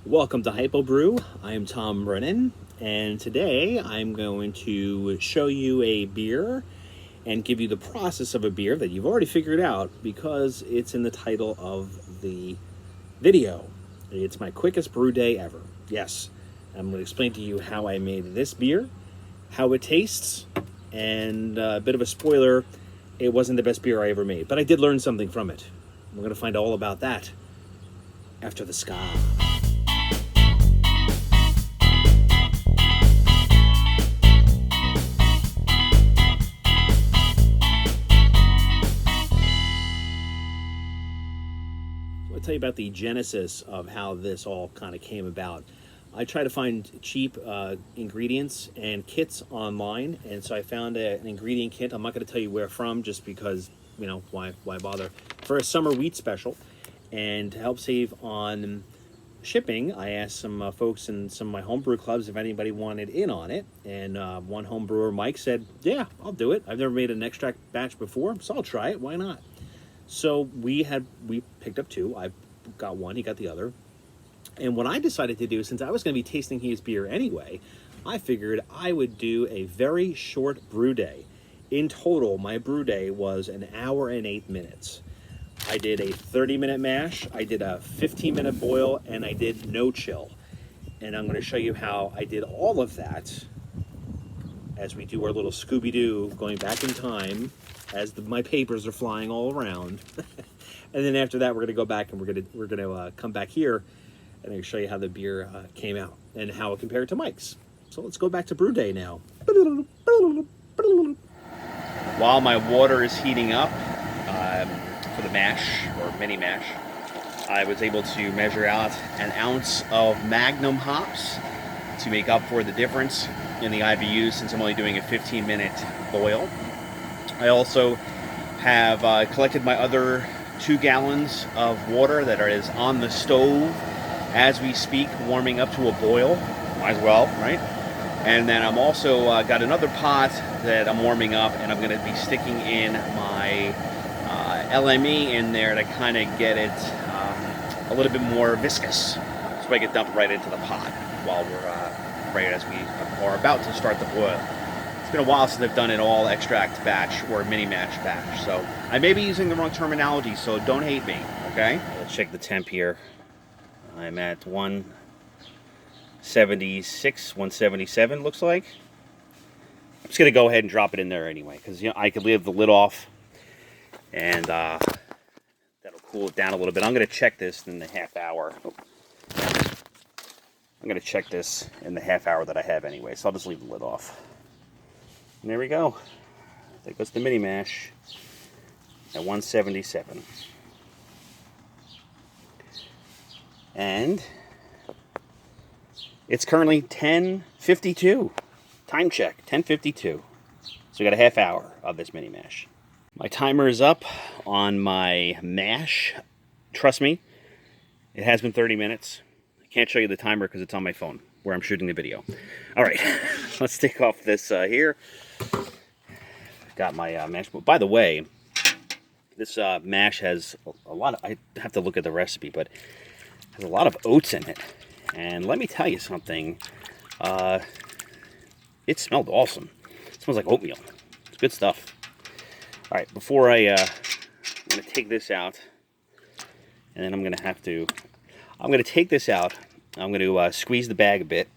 Welcome to Brew. I'm Tom Brennan, and today I'm going to show you a beer and give you the process of a beer that you've already figured out because it's in the title of the video. It's my quickest brew day ever. Yes, I'm going to explain to you how I made this beer, how it tastes, and a bit of a spoiler, it wasn't the best beer I ever made, but I did learn something from it. We're going to find all about that after the ska. I'll tell you about the genesis of how this all kind of came about. I try to find cheap ingredients and kits online, and so I found an ingredient kit. I'm not going to tell you where from, just because, you know, why bother? For a summer wheat special, and to help save on shipping, I asked some folks in some of my homebrew clubs if anybody wanted in on it, and one home brewer, Mike, said, "Yeah, I'll do it. I've never made an extract batch before, so I'll try it. Why not?" So we picked up two. I got one, he got the other. And what I decided to do, since I was going to be tasting his beer anyway, I figured I would do a very short brew day. In total, my brew day was an hour and 8 minutes. I did a 30-minute mash, I did a 15-minute boil, and I did no chill. And I'm going to show you how I did all of that as we do our little Scooby-Doo going back in time as my papers are flying all around. And then after that, we're going to go back and we're going to come back here and I'm going to show you how the beer came out and how it compared to Mike's. So let's go back to brew day now. While my water is heating up for the mash or mini mash, I was able to measure out an ounce of Magnum hops to make up for the difference in the IBUs, since I'm only doing a 15-minute boil. I also have collected my other 2 gallons of water that is on the stove as we speak, warming up to a boil. Might as well, right? And then I'm also got another pot that I'm warming up, and I'm going to be sticking in my LME in there to kind of get it a little bit more viscous, so I can dump right into the pot while we're right as we are about to start the boil. It's been a while since I've done an all extract batch or mini mash batch, so I may be using the wrong terminology, so don't hate me, okay? Let's check the temp here. I'm at 176, 177 looks like. I'm just gonna go ahead and drop it in there anyway, because, you know, I could leave the lid off and that'll cool it down a little bit. I'm gonna check this in the half hour. I'm gonna check this in the half hour that I have anyway, so I'll just leave the lid off. And there we go. There goes the mini mash at 177. And it's currently 10:52. Time check, 10:52. So we got a half hour of this mini mash. My timer is up on my mash. Trust me, it has been 30 minutes. I can't show you the timer because it's on my phone where I'm shooting the video. All right, let's take off this here. Got my mash. By the way, this mash has a lot of, I have to look at the recipe, but has a lot of oats in it. And let me tell you something, it smelled awesome. It smells like oatmeal. It's good stuff. All right, before I'm gonna take this out, and then I'm gonna take this out, I'm gonna squeeze the bag a bit,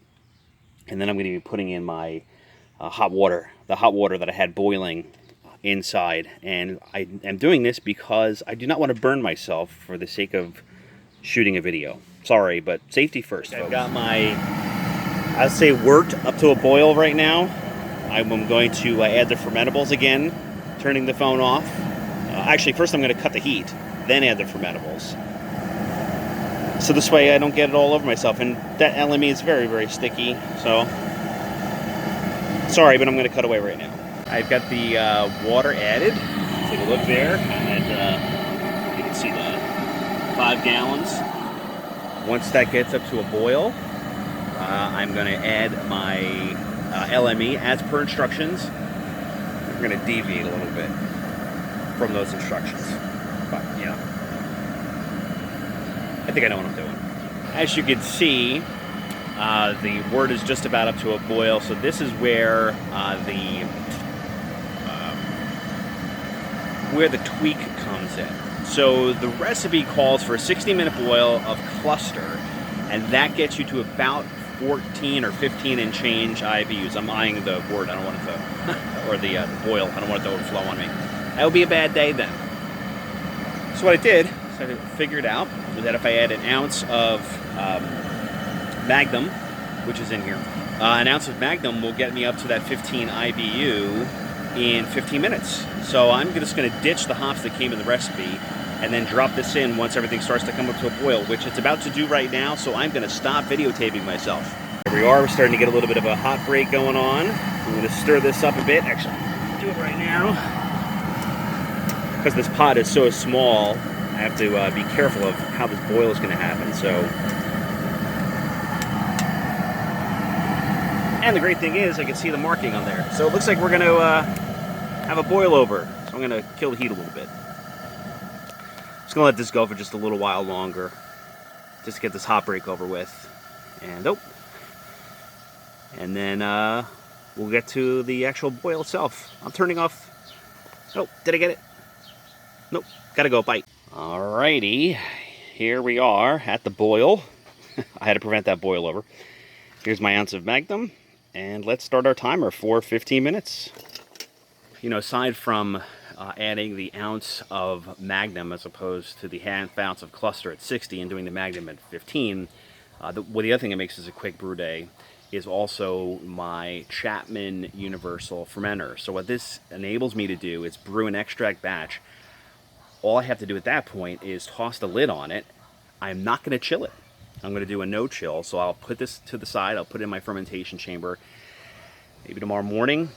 and then I'm gonna be putting in my hot water, the hot water that I had boiling inside. And I am doing this because I do not want to burn myself for the sake of shooting a video. Sorry, but safety first. I've got my, I'd say, worked up to a boil right now. I'm going to add the fermentables again, turning the phone off. Actually, first I'm going to cut the heat, then add the fermentables. So this way I don't get it all over myself. And that LME is very, very sticky, so sorry, but I'm going to cut away right now. I've got the water added. Take a look there, and you can see the 5 gallons. Once that gets up to a boil, I'm going to add my LME as per instructions. We're going to deviate a little bit from those instructions, but yeah, I think I know what I'm doing. As you can see, the wort is just about up to a boil, so this is where the tweak comes in. So the recipe calls for a 60-minute boil of cluster, and that gets you to about 14 or 15 and change IBUs. I'm eyeing the wort. I don't want it to, or the boil. I don't want it to overflow on me. That would be a bad day then. So what I did is I figured out that if I add an ounce of Magnum, which is in here, an ounce of Magnum will get me up to that 15 IBU in 15 minutes. So I'm just going to ditch the hops that came in the recipe and then drop this in once everything starts to come up to a boil, which it's about to do right now, so I'm going to stop videotaping myself. Here we are, we're starting to get a little bit of a hot break going on. I'm going to stir this up a bit. Actually, I'll do it right now. Because this pot is so small, I have to be careful of how this boil is going to happen. So, and the great thing is I can see the marking on there. So it looks like we're going to have a boil over. So I'm going to kill the heat a little bit. Just going to let this go for just a little while longer, just to get this hot break over with. And and then we'll get to the actual boil itself. I'm turning off. Oh, did I get it? Nope, gotta go, bite. Alrighty, here we are at the boil. I had to prevent that boil over. Here's my ounce of Magnum, and let's start our timer for 15 minutes. You know, aside from adding the ounce of Magnum as opposed to the half ounce of cluster at 60 and doing the Magnum at 15, the other thing that makes this a quick brew day is also my Chapman Universal Fermenter. So what this enables me to do is brew an extract batch. All I have to do at that point is toss the lid on it. I'm not going to chill it. I'm going to do a no chill, so I'll put this to the side. I'll put it in my fermentation chamber. Maybe tomorrow morning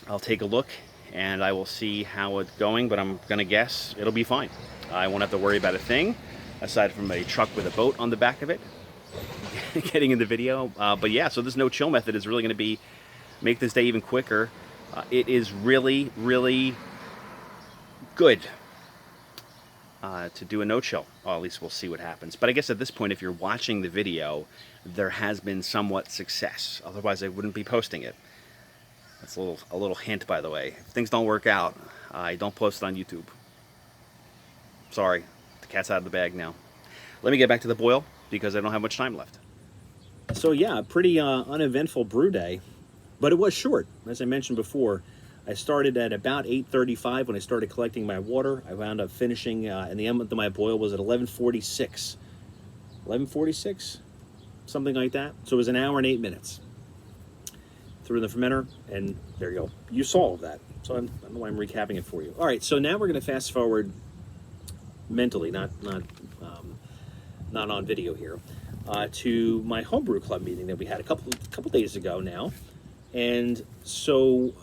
I'll take a look and I will see how it's going, but I'm going to guess it'll be fine. I won't have to worry about a thing aside from a truck with a boat on the back of it getting in the video. But yeah, so this no chill method is really going to make this day even quicker. It is really, really good to do a no chill. Well, at least we'll see what happens. But I guess at this point, if you're watching the video, there has been somewhat success. Otherwise, I wouldn't be posting it. That's a little hint, by the way. If things don't work out, I don't post it on YouTube. Sorry, the cat's out of the bag now. Let me get back to the boil because I don't have much time left. So yeah, pretty uneventful brew day, but it was short. As I mentioned before, I started at about 8:35 when I started collecting my water. I wound up finishing, and the end of my boil was at 11:46. 11:46? Something like that. So it was an hour and 8 minutes. Threw in the fermenter, and there you go. You saw all of that. So I don't know why I'm recapping it for you. All right, so now we're going to fast forward mentally, not on video here, to my homebrew club meeting that we had a couple days ago now. And so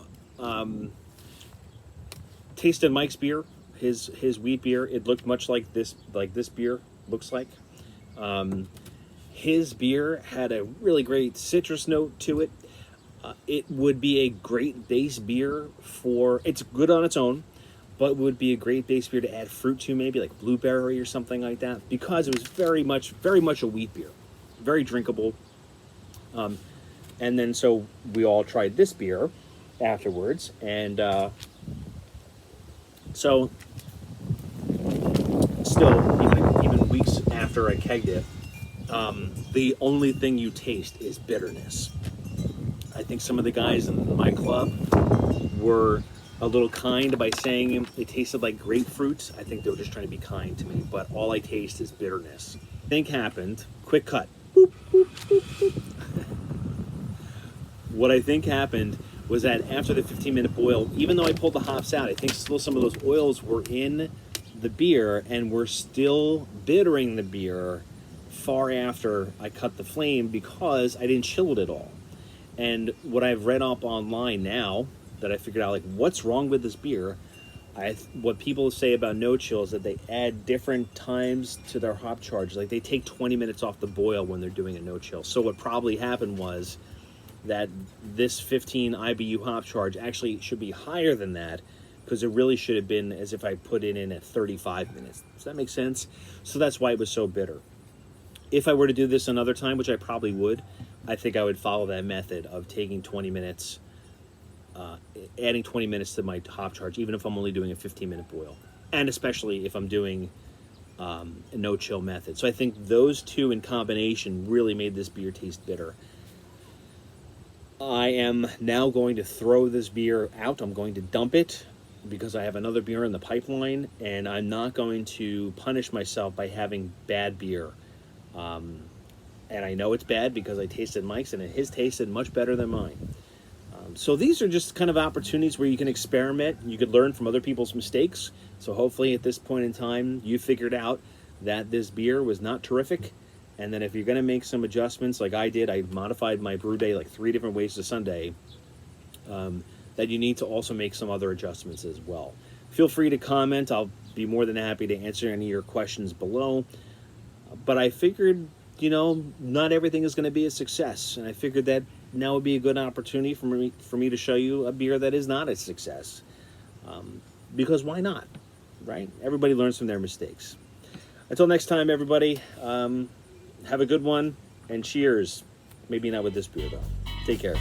tasted Mike's beer, his wheat beer. It looked much like this beer looks like. His beer had a really great citrus note to it. It would be a great base beer it's good on its own, but would be a great base beer to add fruit to, maybe like blueberry or something like that, because it was very much a wheat beer, very drinkable. And then so we all tried this beer afterwards, and so still, even weeks after I kegged it, the only thing you taste is bitterness. I think some of the guys in my club were a little kind by saying it tasted like grapefruit. I think they were just trying to be kind to me, but all I taste is bitterness. Thing happened, quick cut. Boop, boop, boop, boop. What I think happened was that after the 15-minute boil, even though I pulled the hops out, I think still some of those oils were in the beer and were still bittering the beer far after I cut the flame because I didn't chill it at all. And what I've read up online now that I figured out, like, what's wrong with this beer, what people say about no chill is that they add different times to their hop charge. Like, they take 20 minutes off the boil when they're doing a no chill. So what probably happened was that this 15 IBU hop charge actually should be higher than that, because it really should have been as if I put it in at 35 minutes. Does that make sense? So that's why it was so bitter. if I were to do this another time, which I probably would, I think I would follow that method of taking 20 minutes, adding 20 minutes to my hop charge, even if I'm only doing a 15-minute boil, and especially if I'm doing a no-chill method. So I think those two in combination really made this beer taste bitter. I am now going to throw this beer out. I'm going to dump it because I have another beer in the pipeline, and I'm not going to punish myself by having bad beer. And I know it's bad because I tasted Mike's, and his tasted much better than mine. So these are just kind of opportunities where you can experiment. You could learn from other people's mistakes. So hopefully at this point in time, you figured out that this beer was not terrific. And then if you're going to make some adjustments like I did, I modified my brew day like 3 different ways to Sunday, that you need to also make some other adjustments as well. Feel free to comment. I'll be more than happy to answer any of your questions below. But I figured, you know, not everything is going to be a success. And I figured that now would be a good opportunity for me to show you a beer that is not a success. Because why not, right? Everybody learns from their mistakes. Until next time, everybody, have a good one, and cheers. Maybe not with this beer, though. Take care.